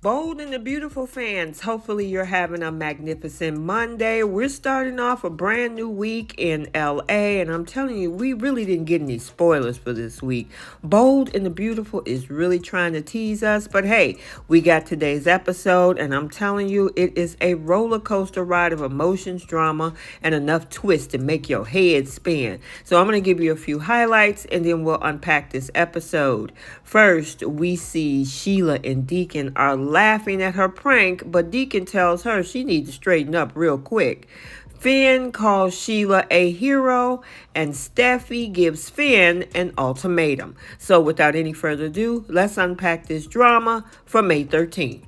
Bold and the beautiful fans, hopefully you're having a magnificent Monday. We're starting off a brand new week in LA, and I'm telling you, we really didn't get any spoilers for this week. Bold and the beautiful is really trying to tease us, but hey, we got today's episode, and I'm telling you, it is a roller coaster ride of emotions, drama, and enough twists to make your head spin. So I'm going to give you a few highlights, and then we'll unpack this episode. First, we see Sheila and Deacon are laughing at her prank, but Deacon tells her she needs to straighten up real quick. Finn calls Sheila a hero, and Steffy gives Finn an ultimatum. So without any further ado, let's unpack this drama for May 13th.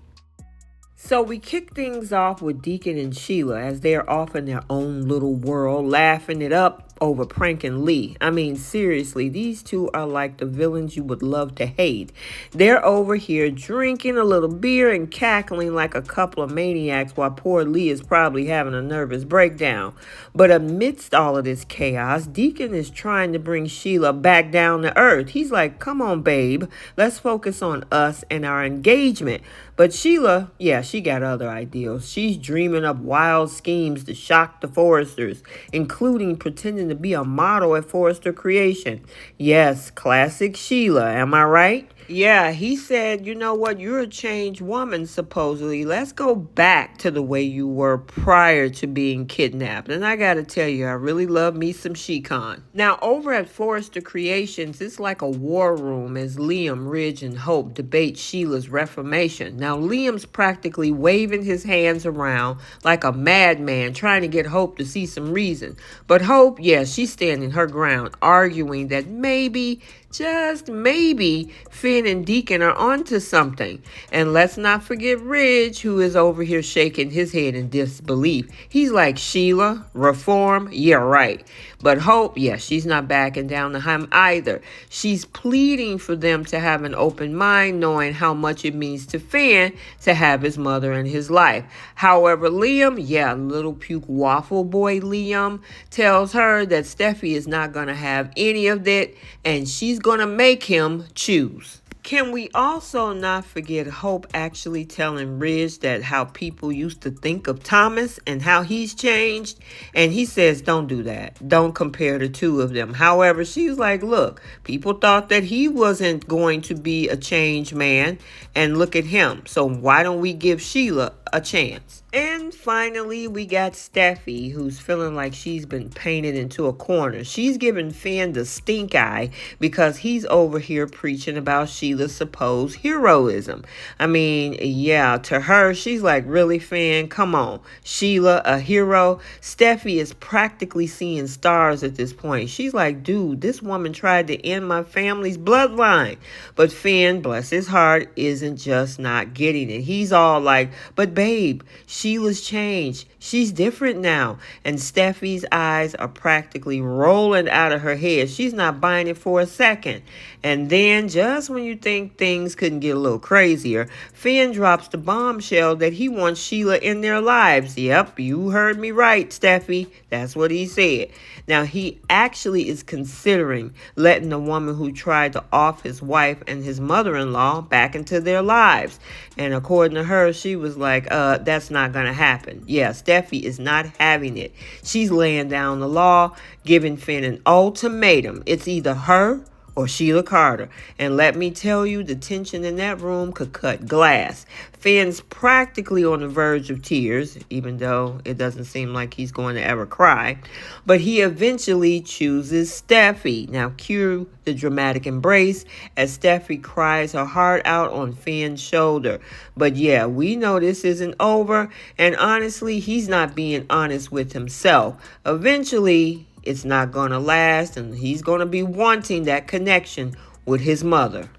So we kick things off with Deacon and Sheila as they're off in their own little world, laughing it up over pranking Lee. I mean, seriously, these two are like the villains you would love to hate. They're over here drinking a little beer and cackling like a couple of maniacs while poor Lee is probably having a nervous breakdown. But amidst all of this chaos, Deacon is trying to bring Sheila back down to earth. He's like, come on, babe, let's focus on us and our engagement. But Sheila, yeah, she got other ideals. She's dreaming up wild schemes to shock the Forresters, including pretending to be a model at Forrester Creation. Yes, classic Sheila, am I right? Yeah, he said, you know what, you're a changed woman, supposedly. Let's go back to the way you were prior to being kidnapped. And I gotta tell you, I really love me some She-Con. Now, over at Forrester Creations, it's like a war room as Liam, Ridge, and Hope debate Sheila's reformation. Now, Liam's practically waving his hands around like a madman, trying to get Hope to see some reason. But Hope, yeah, she's standing her ground, arguing that maybe, just maybe, Finn and Deacon are onto something. And let's not forget Ridge, who is over here shaking his head in disbelief. He's like, Sheila, reform? Yeah, right. But Hope, yeah, she's not backing down to him either. She's pleading for them to have an open mind, knowing how much it means to Finn to have his mother in his life. However, Liam, yeah, little puke waffle boy Liam, tells her that Steffi is not going to have any of that, and she's going to make him choose. Can we also not forget Hope actually telling Ridge that how people used to think of Thomas and how he's changed? And he says, don't do that. Don't compare the two of them. However, she's like, look, people thought that he wasn't going to be a changed man, and look at him. So why don't we give Sheila a chance? And finally, we got Steffi, who's feeling like she's been painted into a corner. She's giving Finn the stink eye because he's over here preaching about Sheila's supposed heroism. I mean, yeah, to her, she's like, really, Finn? Come on. Sheila, a hero? Steffi is practically seeing stars at this point. She's like, dude, this woman tried to end my family's bloodline. But Finn, bless his heart, isn't just not getting it. He's all like, but babe, Sheila's changed. She's different now. And Steffi's eyes are practically rolling out of her head. She's not buying it for a second. And then, just when you think things couldn't get a little crazier, Finn drops the bombshell that he wants Sheila in their lives. Yep, you heard me right, Steffi. That's what he said. Now, he actually is considering letting the woman who tried to off his wife and his mother-in-law back into their lives. And according to her, she was like, that's not going to happen. Yeah, Steffi is not having it. She's laying down the law, giving Finn an ultimatum. It's either her or Sheila Carter. And let me tell you, the tension in that room could cut glass. Finn's practically on the verge of tears, even though it doesn't seem like he's going to ever cry. But he eventually chooses Steffi. Now cue the dramatic embrace as Steffi cries her heart out on Finn's shoulder. But yeah, we know this isn't over. And honestly, he's not being honest with himself. Eventually, it's not going to last, and he's going to be wanting that connection with his mother.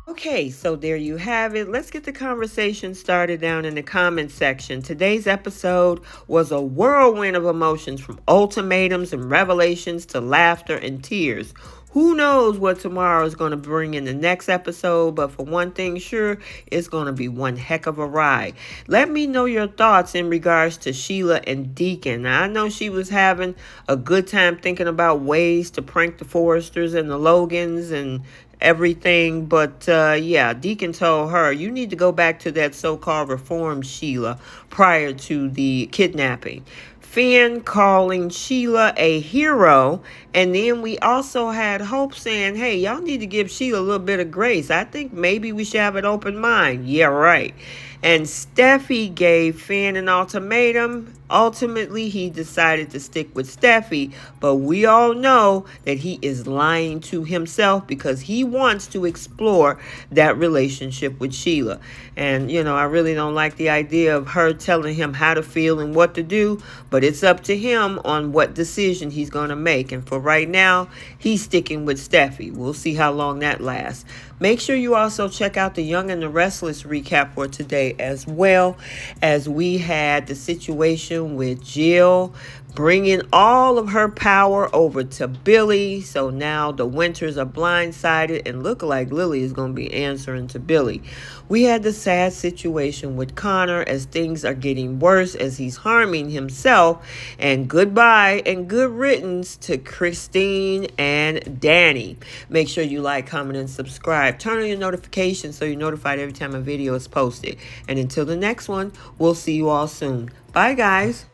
Okay, so there you have it. Let's get the conversation started down in the comment section. Today's episode was a whirlwind of emotions, from ultimatums and revelations to laughter and tears. Who knows what tomorrow is going to bring in the next episode, but for one thing sure, it's going to be one heck of a ride. Let me know your thoughts in regards to Sheila and Deacon. Now, I know she was having a good time thinking about ways to prank the Forresters and the Logans and everything. But yeah, Deacon told her, you need to go back to that so-called reformed Sheila prior to the kidnapping. Finn calling Sheila a hero. And then we also had Hope saying, hey, y'all need to give Sheila a little bit of grace. I think maybe we should have an open mind. Yeah, right. And Steffy gave Finn an ultimatum. Ultimately, he decided to stick with Steffy, but we all know that he is lying to himself because he wants to explore that relationship with Sheila. And, you know, I really don't like the idea of her telling him how to feel and what to do, but it's up to him on what decision he's going to make. And for right now, he's sticking with Steffy. We'll see how long that lasts. Make sure you also check out the Young and the Restless recap for today, as well as we had the situation with Jill bringing all of her power over to Billy. So now the Winters are blindsided and look like Lily is going to be answering to Billy. We had the sad situation with Connor as things are getting worse as he's harming himself. And goodbye and good riddance to Christine and Danny. Make sure you like, comment, and subscribe. Turn on your notifications so you're notified every time a video is posted. And until the next one, we'll see you all soon. Bye, guys.